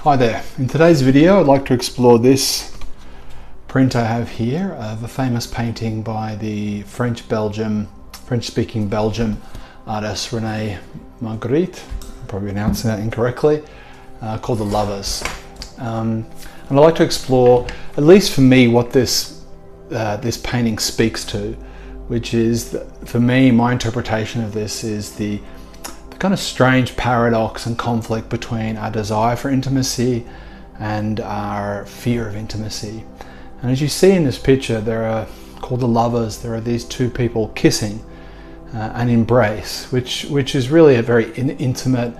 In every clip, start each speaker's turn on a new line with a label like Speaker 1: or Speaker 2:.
Speaker 1: Hi there. In today's video I'd like to explore this print I have here of a famous painting by the French-speaking Belgium artist René Magritte, I'm probably pronouncing that incorrectly, called The Lovers. And I'd like to explore, at least for me, what this painting speaks to, which is, for me, my interpretation of this is the kind of strange paradox and conflict between our desire for intimacy and our fear of intimacy. And as you see in this picture, called The Lovers, there are these two people kissing and embrace, which is really a very intimate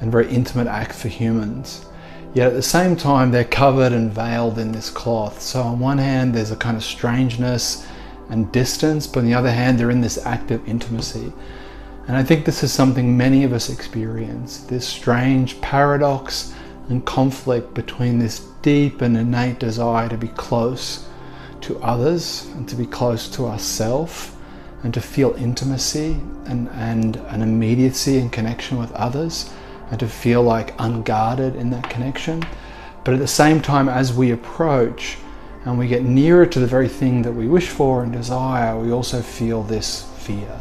Speaker 1: act for humans. Yet at the same time, they're covered and veiled in this cloth. So on one hand, there's a kind of strangeness and distance, but on the other hand, they're in this act of intimacy. And I think this is something many of us experience, this strange paradox and conflict between this deep and innate desire to be close to others and to be close to ourselves and to feel intimacy and an immediacy and connection with others and to feel like unguarded in that connection. But at the same time, as we approach and we get nearer to the very thing that we wish for and desire, we also feel this fear,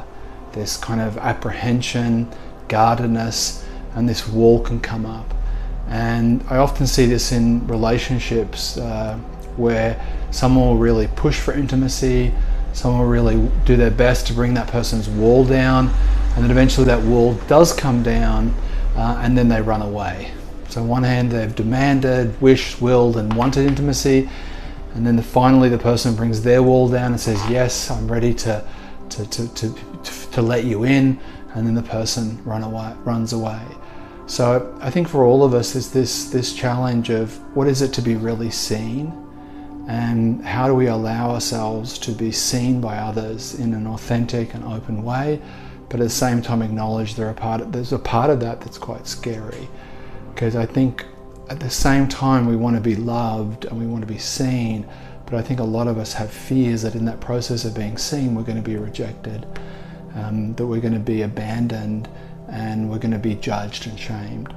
Speaker 1: this kind of apprehension, guardedness, and this wall can come up. And I often see this in relationships where someone will really push for intimacy, someone will really do their best to bring that person's wall down, and then eventually that wall does come down, and then they run away. So on one hand, they've demanded, wished, willed, and wanted intimacy, and then finally the person brings their wall down and says, yes, I'm ready to let you in, and then the person runs away. So I think for all of us is this challenge of what is it to be really seen, and how do we allow ourselves to be seen by others in an authentic and open way, but at the same time acknowledge there's a part of that that's quite scary, because I think at the same time we want to be loved and we want to be seen, but I think a lot of us have fears that in that process of being seen we're going to be rejected, that we're going to be abandoned, and we're going to be judged and shamed.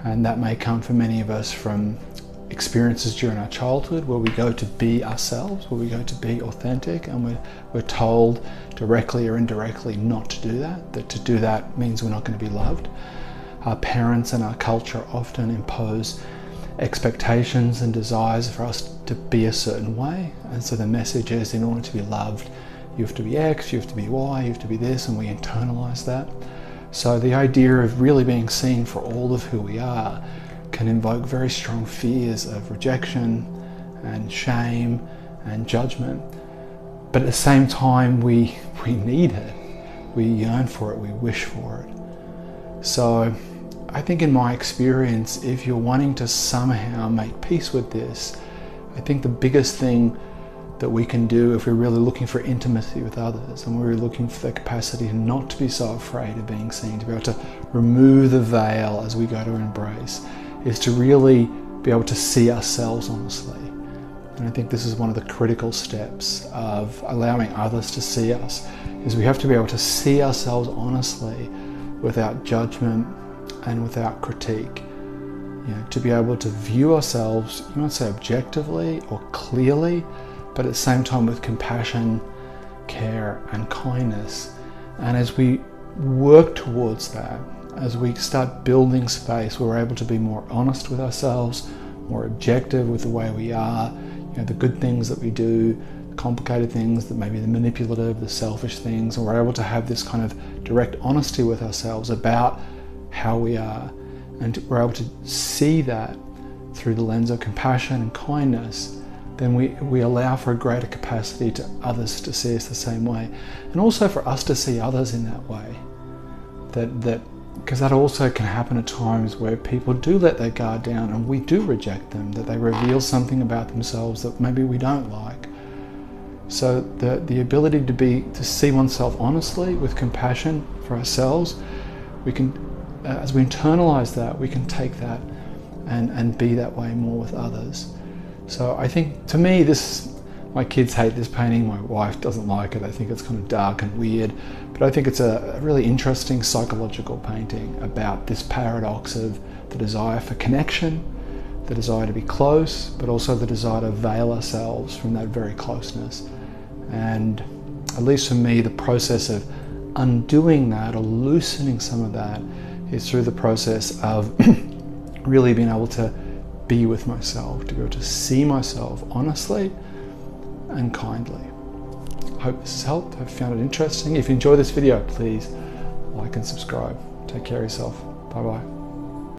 Speaker 1: And that may come for many of us from experiences during our childhood where we go to be ourselves, where we go to be authentic, and we're told directly or indirectly not to do that, that to do that means we're not going to be loved. Our parents and our culture often impose expectations and desires for us to be a certain way, and so the message is, in order to be loved, you have to be X, you have to be Y, you have to be this, and we internalize that. So the idea of really being seen for all of who we are can invoke very strong fears of rejection and shame and judgment. But at the same time, we need it, we yearn for it, we wish for it. So I think in my experience, if you're wanting to somehow make peace with this, I think the biggest thing that we can do, if we're really looking for intimacy with others and we're looking for the capacity not to be so afraid of being seen, to be able to remove the veil as we go to embrace, is to really be able to see ourselves honestly. And I think this is one of the critical steps of allowing others to see us, is we have to be able to see ourselves honestly without judgment and without critique. You know, to be able to view ourselves, you might say objectively or clearly, but at the same time with compassion, care, and kindness. And as we work towards that, as we start building space where we're able to be more honest with ourselves, more objective with the way we are, you know, the good things that we do, the complicated things, that maybe the manipulative, the selfish things, and we're able to have this kind of direct honesty with ourselves about how we are, and we're able to see that through the lens of compassion and kindness, then we allow for a greater capacity to others to see us the same way, and also for us to see others in that way. Because that also can happen at times where people do let their guard down and we do reject them, that they reveal something about themselves that maybe we don't like. So the ability to see oneself honestly with compassion for ourselves, we can, as we internalize that, we can take that and be that way more with others. So I think, to me, my kids hate this painting, my wife doesn't like it, I think it's kind of dark and weird, but I think it's a really interesting psychological painting about this paradox of the desire for connection the desire to be close, but also the desire to veil ourselves from that very closeness. And at least for me, the process of undoing that or loosening some of that is through the process of really being able to be with myself, to be able to see myself honestly and kindly. I hope this has helped. I hope you found it interesting. If you enjoyed this video, please like and subscribe. Take care of yourself. Bye bye.